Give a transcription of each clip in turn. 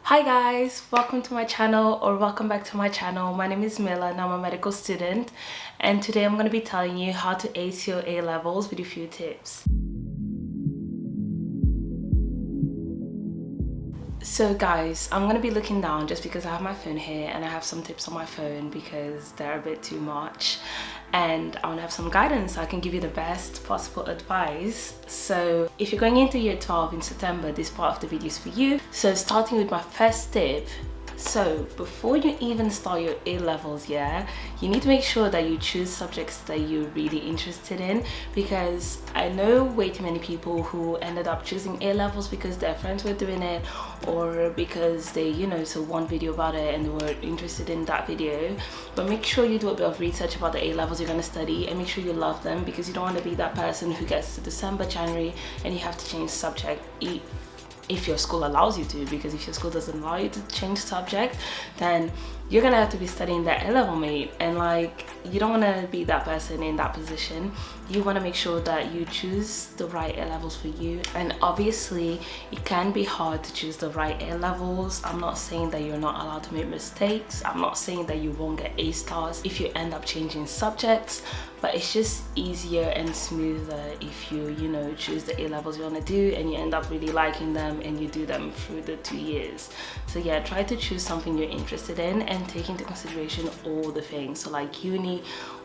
Hi guys, welcome to my channel or welcome back to my channel. My name is Mila and I'm a medical student, and today I'm going to be telling you how to ace your A levels with a few tips. So guys, I'm going to be looking down just because I have my phone here and I have some tips on my phone because they're a bit too much, and I want to have some guidance so I can give you the best possible advice. So if you're going into year 12 in September, this part of the video is for you. So starting with my first tip. So before you even start your A levels, you need to make sure that you choose subjects that you're really interested in, because I know way too many people who ended up choosing A levels because their friends were doing it, or because they saw one video about it and they were interested in that video. But make sure you do a bit of research about the A levels you're going to study and make sure you love them, because you don't want to be that person who gets to December, January and you have to change subject if your school allows you to, because if your school doesn't allow you to change subject, then you're gonna have to be studying that A-level mate, and you don't want to be that person in that position. You want to make sure that you choose the right A-levels for you, and obviously it can be hard to choose the right A-levels. I'm not saying that you're not allowed to make mistakes. I'm not saying that you won't get A stars if you end up changing subjects, but it's just easier and smoother if you choose the A-levels you want to do and you end up really liking them and you do them through the 2 years. So yeah, try to choose something you're interested in and take into consideration all the things. So like uni,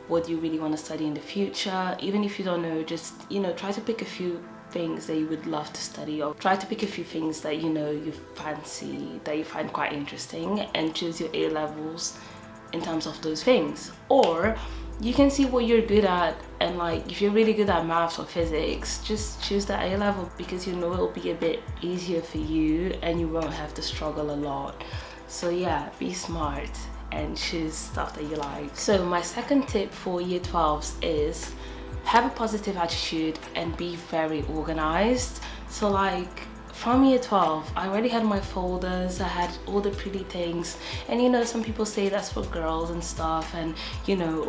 what do you really want to study in the future? Even if you don't know, just try to pick a few things that you would love to study, or try to pick a few things that you fancy, that you find quite interesting, and choose your A levels in terms of those things. Or you can see what you're good at, and if you're really good at maths or physics, just choose that A level, because it'll be a bit easier for you and you won't have to struggle a lot. So yeah, be smart and choose stuff that you like. So my second tip for year 12s is have a positive attitude and be very organized. So from year 12, I already had my folders, I had all the pretty things, and some people say that's for girls and stuff, and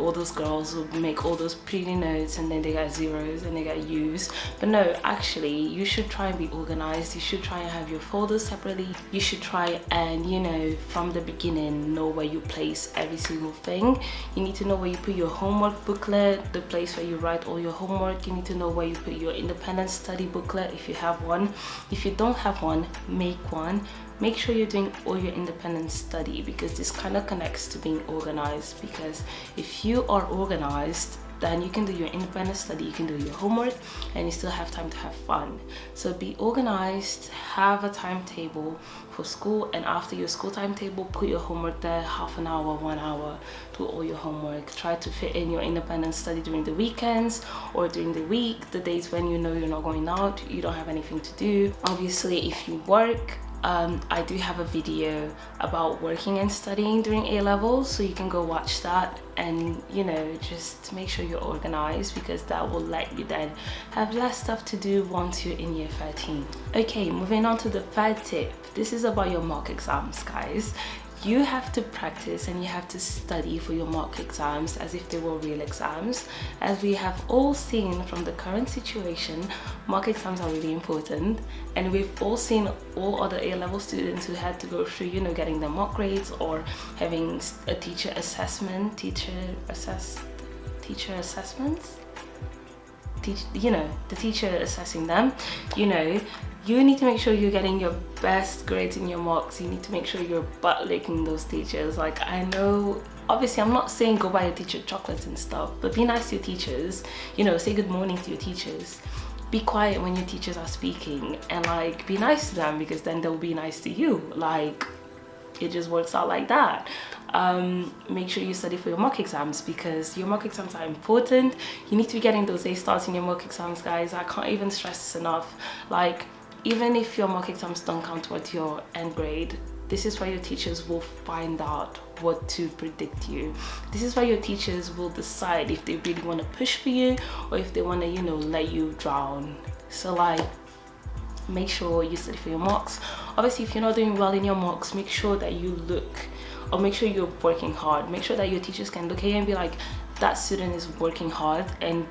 all those girls will make all those pretty notes and then they get zeros and they get U's. But no, actually you should try and be organized. You should try and have your folders separately. You should try and from the beginning know where you place every single thing. You need to know where you put your homework booklet, the place where you write all your homework. You need to know where you put your independent study booklet if you have one. If you don't have one, make one. Make sure you're doing all your independent study, because this kind of connects to being organized. Because if you are organized, then you can do your independent study, you can do your homework, and you still have time to have fun. So be organized, have a timetable for school, and after your school timetable, put your homework there, half an hour, 1 hour, do all your homework. Try to fit in your independent study during the weekends or during the week, the days when you're not going out, you don't have anything to do. Obviously, if you work, I do have a video about working and studying during A levels, so you can go watch that, and just make sure you're organized, because that will let you then have less stuff to do once you're in year 13. Okay, moving on to the third tip. This is about your mock exams, guys. You have to practice and you have to study for your mock exams as if they were real exams. As we have all seen from the current situation, mock exams are really important, and we've all seen all other A-level students who had to go through getting their mock grades, or having a teacher assessments, the teacher assessing them. You need to make sure you're getting your best grades in your mocks. You need to make sure you're butt licking those teachers. I know, obviously I'm not saying go buy your teacher chocolates and stuff, but be nice to your teachers. Say good morning to your teachers. Be quiet when your teachers are speaking, and be nice to them, because then they'll be nice to you. It just works out like that. Make sure you study for your mock exams, because your mock exams are important. You need to be getting those A stars in your mock exams, guys. I can't even stress this enough. Even if your mock exams don't count towards your end grade, this is why your teachers will find out what to predict you. This is why your teachers will decide if they really want to push for you, or if they want to let you drown. So make sure you study for your mocks. Obviously, if you're not doing well in your mocks, make sure that you look, or make sure you're working hard. Make sure that your teachers can look at you and be like, that student is working hard, and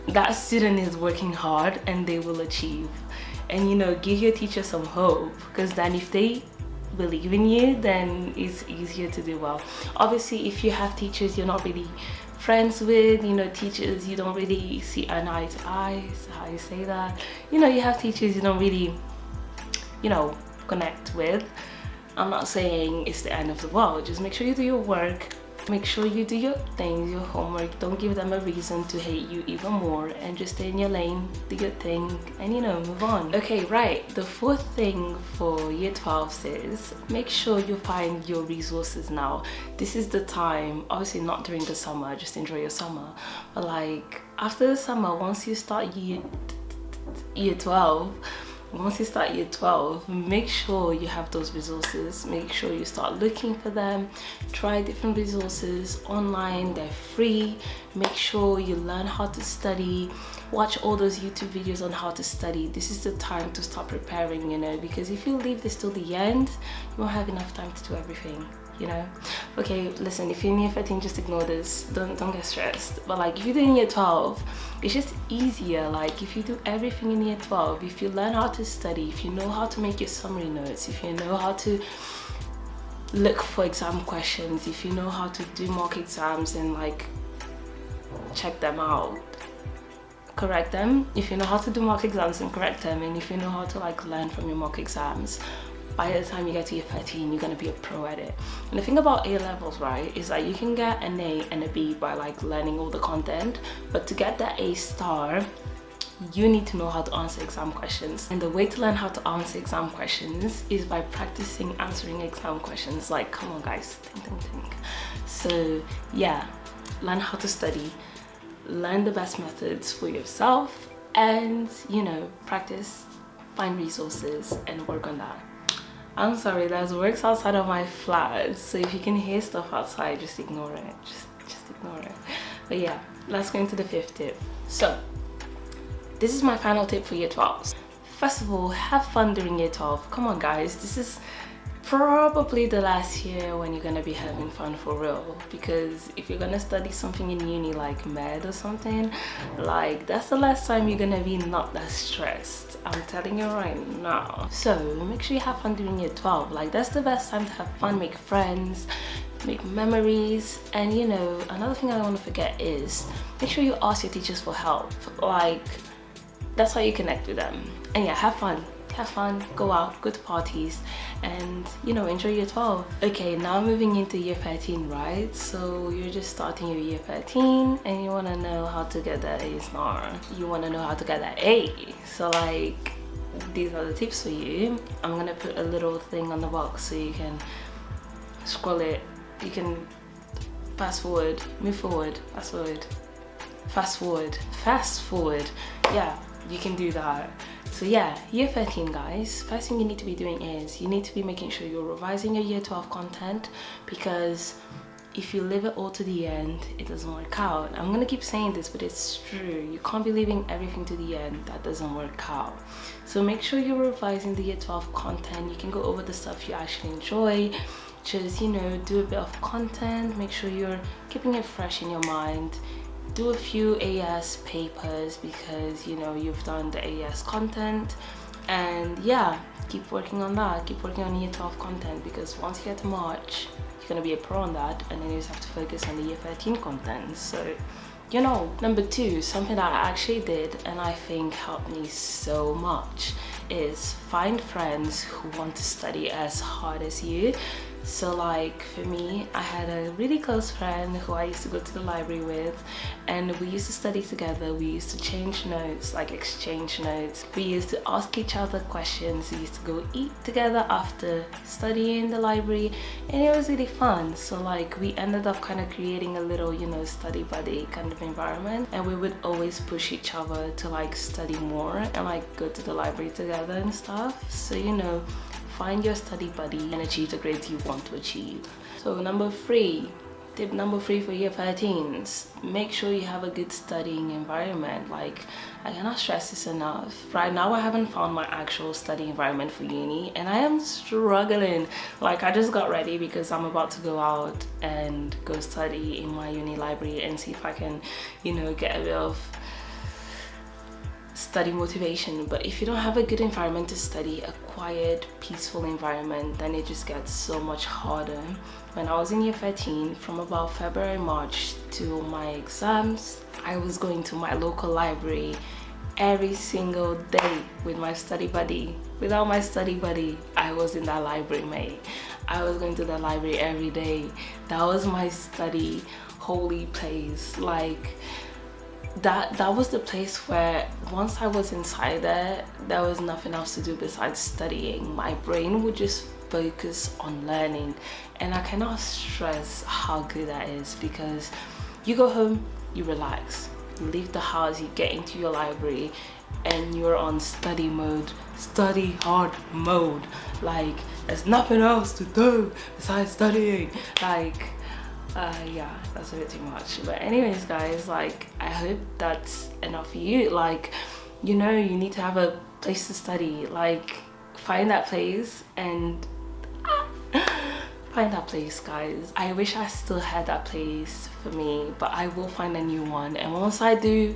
that student is working hard and they will achieve. and, you know, give your teacher some hope, because then if they believe in you, then it's easier to do well. Obviously, if you have teachers you're not really friends with, you know, teachers you don't really see an eye to eye, is how you say that, you know, you have teachers you don't really, you know, connect with, I'm not saying it's the end of the world. Just make sure you do your work, make sure you do your things, your homework. Don't give them a reason to hate you even more, and just stay in your lane, do your thing, and, you know, move on. Okay, right, the fourth thing for year 12s is make sure you find your resources now. This is the time, obviously not during the summer, just enjoy your summer, but like after the summer, once you start year 12, once you start year 12, make sure you have those resources. Make sure you start looking for them. Try different resources online, they're free. Make sure you learn how to study. Watch all those YouTube videos on how to study. This is the time to start preparing, you know, because if you leave this till the end, you won't have enough time to do everything, you know. Okay, listen, if you're in year 13, just ignore this, don't get stressed. But like if you're doing year 12, it's just easier. Like if you do everything in year 12, if you learn how to study, if you know how to make your summary notes, if you know how to look for exam questions, if you know how to do mock exams and like check them out, correct them, if you know how to do mock exams and correct them, and if you know how to like learn from your mock exams, by the time you get to year 13, you're gonna be a pro at it. And the thing about A levels, right, is that you can get an A and a B by like learning all the content, but to get that A star, you need to know how to answer exam questions. And the way to learn how to answer exam questions is by practicing answering exam questions. Like, come on guys, think. So yeah, learn how to study, learn the best methods for yourself, and, you know, practice, find resources, and work on that. I'm sorry, there's works outside of my flat, so if you can hear stuff outside, just ignore it. Just ignore it. But yeah, let's go into the fifth tip. So this is my final tip for year 12. First of all, have fun during year 12. Come on guys, this is probably the last year when you're gonna be having fun for real, because if you're gonna study something in uni like med or something, like that's the last time you're gonna be not that stressed. I'm telling you right now. So make sure you have fun during year 12. Like that's the best time to have fun, make friends, make memories. And, you know, another thing I don't want to forget is make sure you ask your teachers for help. Like that's how you connect with them. And yeah, have fun, go out, go to parties, and, you know, enjoy year 12. Okay, now moving into year 13, right? So you're just starting your year 13 and you want to know how to get that A star. You want to know how to get that A. So like, these are the tips for you. I'm gonna put a little thing on the box so you can scroll it, you can fast forward, move forward, fast forward. Yeah, you can do that. So yeah, year 13 guys, first thing you need to be doing is you need to be making sure you're revising your year 12 content, because if you leave it all to the end, it doesn't work out. I'm gonna keep saying this, but it's true. You can't be leaving everything to the end. That doesn't work out. So make sure you're revising the year 12 content. You can go over the stuff you actually enjoy. Just, you know, do a bit of content. Make sure you're keeping it fresh in your mind. Do a few AS papers because, you know, you've done the AS content. And yeah, keep working on that. Keep working on year 12 content, because once you get to March, you're gonna be a pro on that, and then you just have to focus on the year 13 content. So, you know, number 2, something that I actually did and I think helped me so much is find friends who want to study as hard as you. So like for me, I had a really close friend who I used to go to the library with, and we used to study together. We used to change notes, like exchange notes. We used to ask each other questions. We used to go eat together after studying in the library, and it was really fun. So like we ended up kind of creating a little, you know, study buddy kind of environment, and we would always push each other to like study more and like go to the library together and stuff. So, you know, find your study buddy and achieve the grades you want to achieve. So number 3, tip number 3 for year 13s, make sure you have a good studying environment. Like, I cannot stress this enough. Right now I haven't found my actual study environment for uni, and I am struggling. Like, I just got ready because I'm about to go out and go study in my uni library and see if I can, you know, get a bit of study motivation. But if you don't have a good environment to study, a quiet, peaceful environment, then it just gets so much harder. When I was in year 13, from about February, March to my exams, I was going to my local library every single day with my study buddy. Without my study buddy, I was in that library, mate. I was going to the library every day. That was my study holy place. Like that was the place where once I was inside there was nothing else to do besides studying. My brain would just focus on learning, and I cannot stress how good that is, because you go home, you relax, you leave the house, you get into your library, and you're on study mode, study hard mode. Like there's nothing else to do besides studying. Like yeah, that's a bit too much. But anyways guys, like I hope that's enough for you. Like, you know, you need to have a place to study. Like find that place and find that place, guys. I wish I still had that place for me, but I will find a new one. And once I do,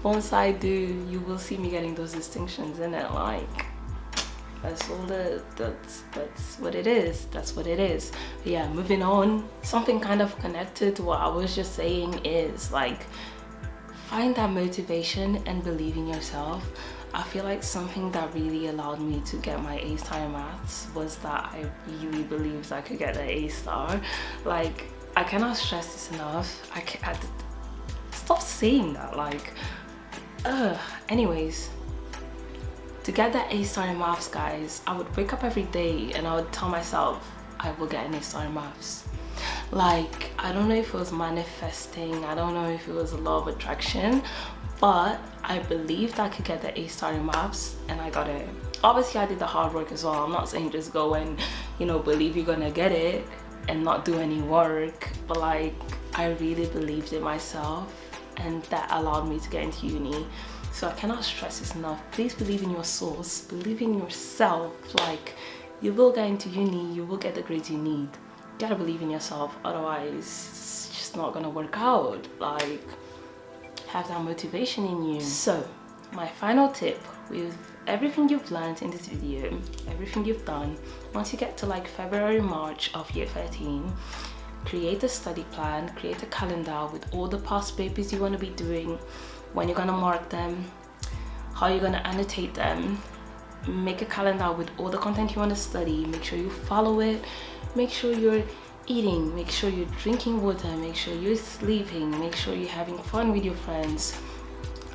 you will see me getting those distinctions in it. Like that's what it is. That's what it is. But yeah, moving on, something kind of connected to what I was just saying is like find that motivation and believe in yourself. I feel like something that really allowed me to get my A star in maths was that I really believed I could get an A star. Like I cannot stress this enough. Stop saying that. Like anyways, to get that A star in maths, guys, I would wake up every day and I would tell myself I will get an A star in maths. Like I don't know if it was manifesting, I don't know if it was a law of attraction, but I believed I could get the A star in maths, and I got it. Obviously I did the hard work as well. I'm not saying just go and, you know, believe you're gonna get it and not do any work, but like I really believed in myself, and that allowed me to get into uni. So I cannot stress this enough. Please believe in your source, believe in yourself. Like you will get into uni, you will get the grades you need. You gotta believe in yourself, otherwise it's just not gonna work out. Like have that motivation in you. So my final tip, with everything you've learned in this video, everything you've done, once you get to like February, March of year 13, create a study plan, create a calendar with all the past papers you want to be doing, when you're going to mark them, how you're going to annotate them. Make a calendar with all the content you want to study. Make sure you follow it. Make sure you're eating, make sure you're drinking water, make sure you're sleeping, make sure you're having fun with your friends.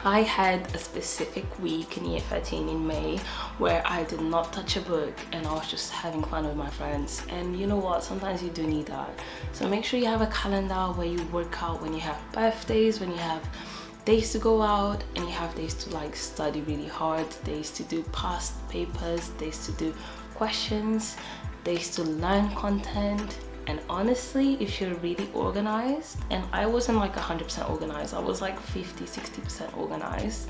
I had a specific week in year 13 in May where I did not touch a book and I was just having fun with my friends. And you know what, sometimes you do need that. So make sure you have a calendar where you work out when you have birthdays, when you have days to go out, and you have days to like study really hard, days to do past papers, days to do questions, days to learn content. And honestly, if you're really organized, and I wasn't like 100% organized, I was like 50-60% organized.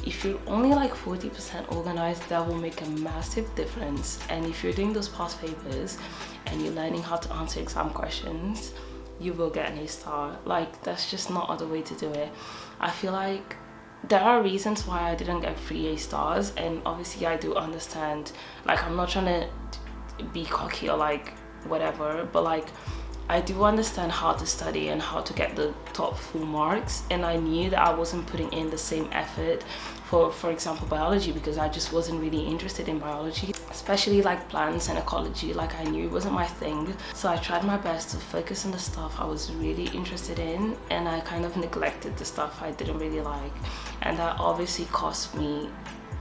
If you're only like 40% organized, that will make a massive difference. And if you're doing those past papers and you're learning how to answer exam questions, you will get an A star. Like that's just not other way to do it. I feel like there are reasons why I didn't get 3 A stars, and obviously I do understand. Like I'm not trying to be cocky or like whatever, but like I do understand how to study and how to get the top full marks, and I knew that I wasn't putting in the same effort for example biology, because I just wasn't really interested in biology, especially like plants and ecology. Like I knew it wasn't my thing, so I tried my best to focus on the stuff I was really interested in, and I kind of neglected the stuff I didn't really like, and that obviously cost me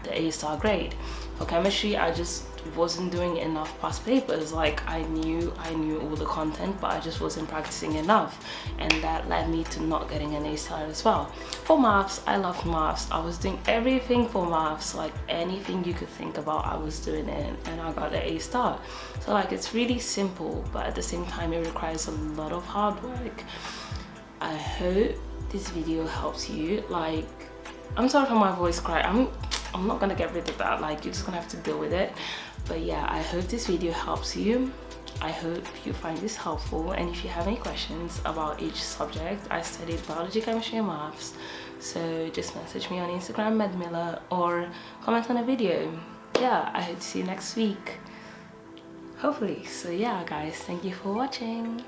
the A star grade. For chemistry, I just wasn't doing enough past papers. Like I knew all the content, but I just wasn't practicing enough, and that led me to not getting an A star as well. For maths, I loved maths. I was doing everything for maths, like anything you could think about I was doing it, and I got the A star. So like it's really simple, but at the same time it requires a lot of hard work. I hope this video helps you. Like I'm sorry for my voice crack. I'm not gonna get rid of that. Like you're just gonna have to deal with it. But yeah, I hope this video helps you. I hope you find this helpful, and if you have any questions about each subject, I studied biology, chemistry and maths, so just message me on Instagram MILA or comment on a video. Yeah, I hope to see you next week, hopefully. So yeah guys, thank you for watching.